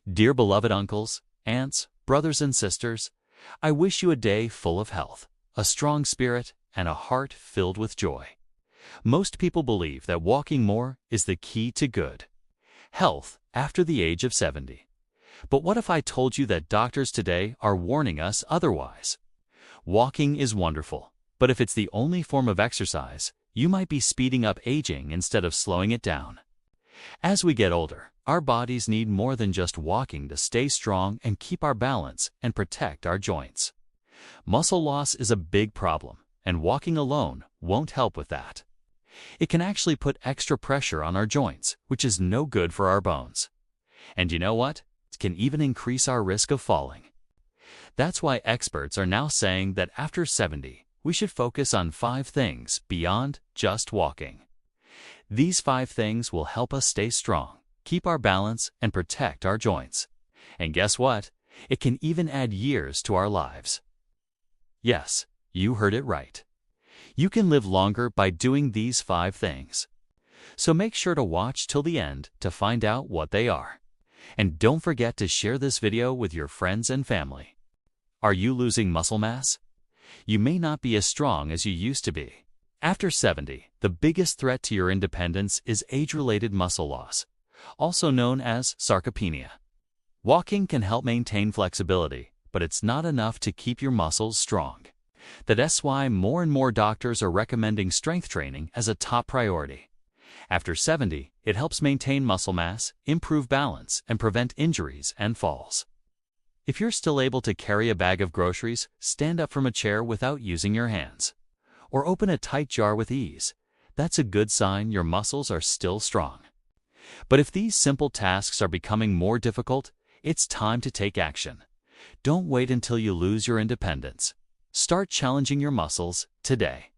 Dear beloved uncles, aunts, brothers and sisters, I wish you a day full of health, a strong spirit, and a heart filled with joy. Most people believe that walking more is the key to good health after the age of 70. But what if I told you that doctors today are warning us otherwise? Walking is wonderful, but if it's the only form of exercise, you might be speeding up aging instead of slowing it down. As we get older, our bodies need more than just walking to stay strong and keep our balance and protect our joints. Muscle loss is a big problem, and walking alone won't help with that. It can actually put extra pressure on our joints, which is no good for our bones. And you know what? It can even increase our risk of falling. That's why experts are now saying that after 70, we should focus on 5 things beyond just walking. These 5 things will help us stay strong, keep our balance, and protect our joints. And guess what? It can even add years to our lives. Yes, you heard it right. You can live longer by doing these 5 things. So make sure to watch till the end to find out what they are. And don't forget to share this video with your friends and family. Are you losing muscle mass? You may not be as strong as you used to be. After 70, the biggest threat to your independence is age-related muscle loss, also known as sarcopenia. Walking can help maintain flexibility, but it's not enough to keep your muscles strong. That's why more and more doctors are recommending strength training as a top priority. After 70, it helps maintain muscle mass, improve balance, and prevent injuries and falls. If you're still able to carry a bag of groceries, stand up from a chair without using your hands, or open a tight jar with ease, that's a good sign your muscles are still strong. But if these simple tasks are becoming more difficult, it's time to take action. Don't wait until you lose your independence. Start challenging your muscles today.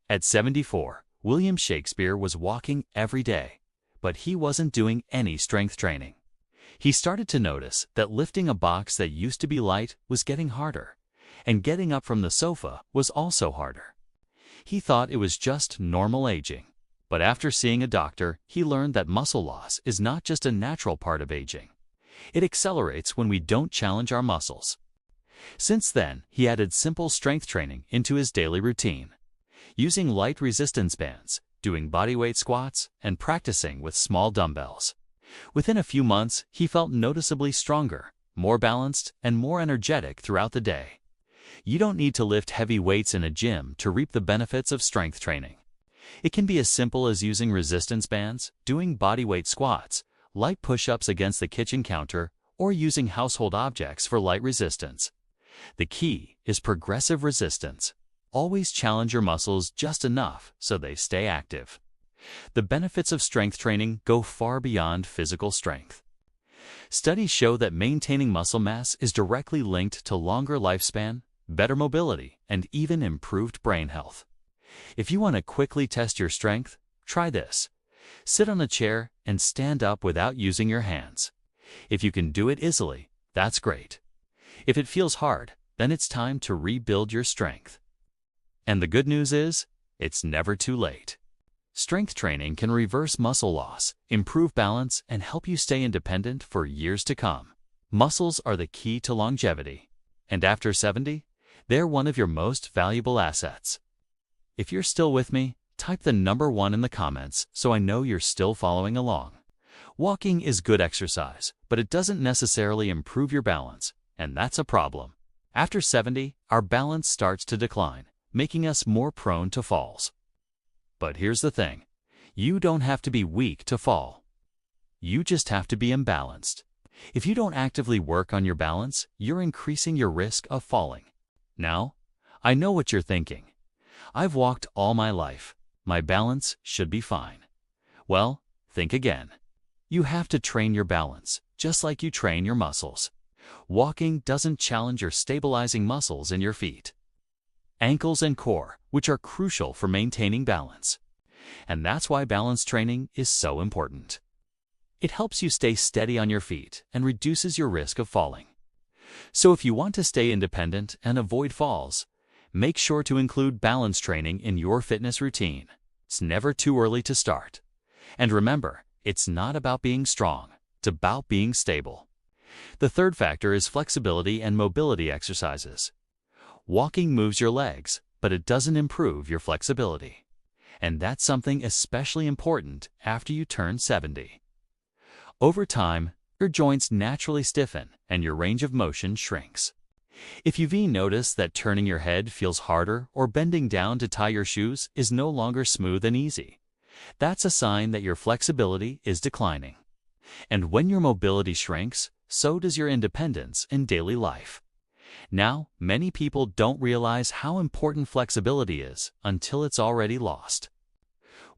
At 74, William Shakespeare was walking every day, but he wasn't doing any strength training. He started to notice that lifting a box that used to be light was getting harder, and getting up from the sofa was also harder. He thought it was just normal aging, but after seeing a doctor, he learned that muscle loss is not just a natural part of aging. It accelerates when we don't challenge our muscles. Since then, he added simple strength training into his daily routine, using light resistance bands, doing bodyweight squats, and practicing with small dumbbells. Within a few months, he felt noticeably stronger, more balanced, and more energetic throughout the day. You don't need to lift heavy weights in a gym to reap the benefits of strength training. It can be as simple as using resistance bands, doing bodyweight squats, light push-ups against the kitchen counter, or using household objects for light resistance. The key is progressive resistance. Always challenge your muscles just enough so they stay active. The benefits of strength training go far beyond physical strength. Studies show that maintaining muscle mass is directly linked to longer lifespan, better mobility, and even improved brain health. If you want to quickly test your strength, try this. Sit on a chair and stand up without using your hands. If you can do it easily, that's great. If it feels hard, then it's time to rebuild your strength. And the good news is, it's never too late. Strength training can reverse muscle loss, improve balance, and help you stay independent for years to come. Muscles are the key to longevity. And after 70, they're one of your most valuable assets. If you're still with me, type the number 1 in the comments so I know you're still following along. Walking is good exercise, but it doesn't necessarily improve your balance, and that's a problem. After 70, our balance starts to decline, making us more prone to falls. But here's the thing, you don't have to be weak to fall. You just have to be imbalanced. If you don't actively work on your balance, you're increasing your risk of falling. Now, I know what you're thinking. I've walked all my life. My balance should be fine. Well, think again. You have to train your balance, just like you train your muscles. Walking doesn't challenge your stabilizing muscles in your feet, ankles, and core, which are crucial for maintaining balance. And that's why balance training is so important. It helps you stay steady on your feet and reduces your risk of falling. So if you want to stay independent and avoid falls, make sure to include balance training in your fitness routine. It's never too early to start. And remember, it's not about being strong, it's about being stable. The third factor is flexibility and mobility exercises. Walking moves your legs, but it doesn't improve your flexibility. And that's something especially important after you turn 70. Over time, your joints naturally stiffen and your range of motion shrinks. If you've noticed that turning your head feels harder or bending down to tie your shoes is no longer smooth and easy, that's a sign that your flexibility is declining. And when your mobility shrinks, so does your independence in daily life. Now, many people don't realize how important flexibility is until it's already lost.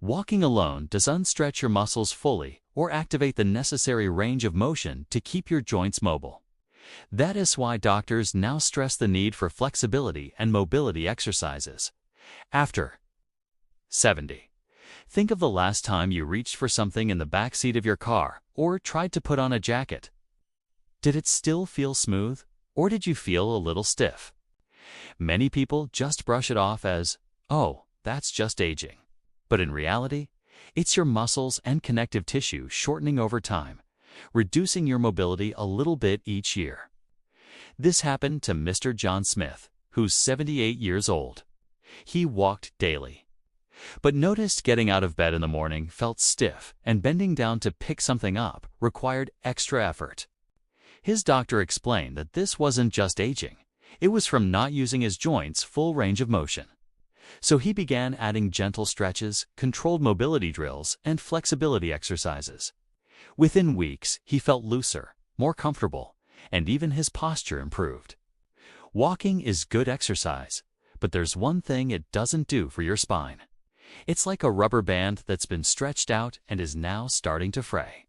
Walking alone doesn't stretch your muscles fully or activate the necessary range of motion to keep your joints mobile. That is why doctors now stress the need for flexibility and mobility exercises. After 70. Think of the last time you reached for something in the back seat of your car or tried to put on a jacket. Did it still feel smooth, or did you feel a little stiff? Many people just brush it off as, "Oh, that's just aging." But in reality, it's your muscles and connective tissue shortening over time, reducing your mobility a little bit each year. This happened to Mr. John Smith, who's 78 years old. He walked daily, but noticed getting out of bed in the morning felt stiff and bending down to pick something up required extra effort. His doctor explained that this wasn't just aging, it was from not using his joints' full range of motion. So he began adding gentle stretches, controlled mobility drills, and flexibility exercises. Within weeks, he felt looser, more comfortable, and even his posture improved. Walking is good exercise, but there's one thing it doesn't do for your spine. It's like a rubber band that's been stretched out and is now starting to fray.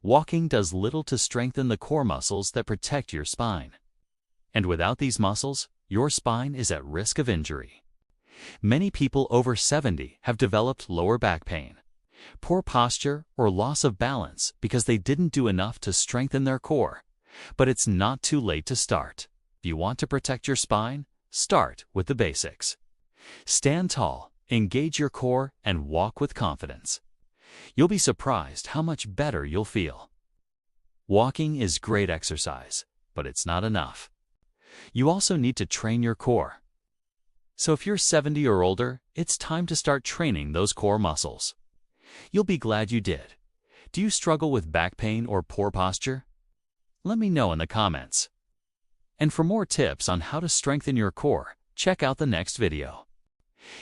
Walking does little to strengthen the core muscles that protect your spine. And without these muscles, your spine is at risk of injury. Many people over 70 have developed lower back pain, poor posture, or loss of balance because they didn't do enough to strengthen their core. But it's not too late to start. If you want to protect your spine, start with the basics. Stand tall, engage your core, and walk with confidence. You'll be surprised how much better you'll feel. Walking is great exercise, but it's not enough. You also need to train your core. So if you're 70 or older, it's time to start training those core muscles. You'll be glad you did. Do you struggle with back pain or poor posture? Let me know in the comments. And for more tips on how to strengthen your core, check out the next video.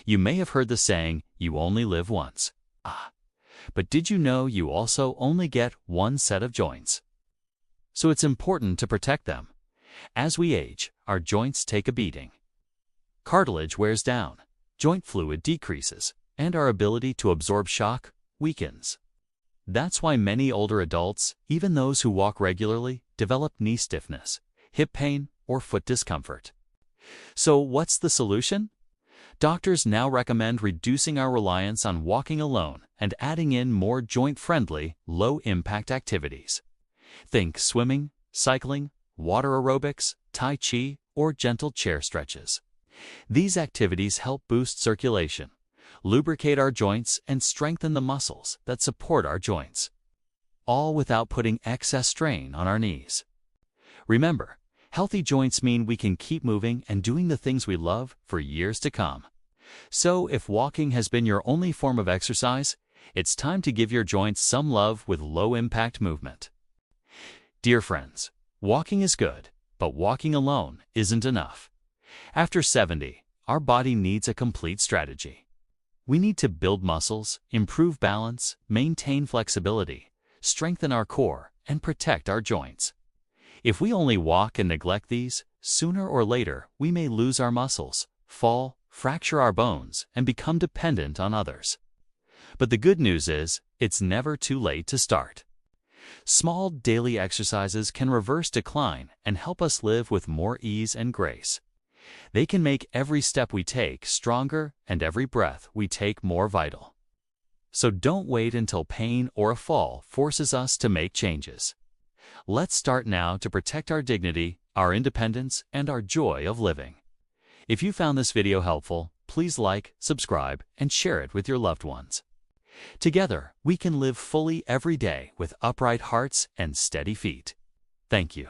You may have heard the saying, "You only live once." But did you know you also only get one set of joints? So it's important to protect them. As we age, our joints take a beating. Cartilage wears down, joint fluid decreases, and our ability to absorb shock weakens. That's why many older adults, even those who walk regularly, develop knee stiffness, hip pain, or foot discomfort. So what's the solution? Doctors now recommend reducing our reliance on walking alone and adding in more joint-friendly, low-impact activities. Think swimming, cycling, water aerobics, tai chi, or gentle chair stretches. These activities help boost circulation, lubricate our joints, and strengthen the muscles that support our joints, all without putting excess strain on our knees. Remember, healthy joints mean we can keep moving and doing the things we love for years to come. So if walking has been your only form of exercise, it's time to give your joints some love with low-impact movement. Dear friends, walking is good, but walking alone isn't enough. After 70, our body needs a complete strategy. We need to build muscles, improve balance, maintain flexibility, strengthen our core, and protect our joints. If we only walk and neglect these, sooner or later we may lose our muscles, fall, fracture our bones, and become dependent on others. But the good news is, it's never too late to start. Small daily exercises can reverse decline and help us live with more ease and grace. They can make every step we take stronger and every breath we take more vital. So don't wait until pain or a fall forces us to make changes. Let's start now to protect our dignity, our independence, and our joy of living. If you found this video helpful, please like, subscribe, and share it with your loved ones. Together, we can live fully every day with upright hearts and steady feet. Thank you.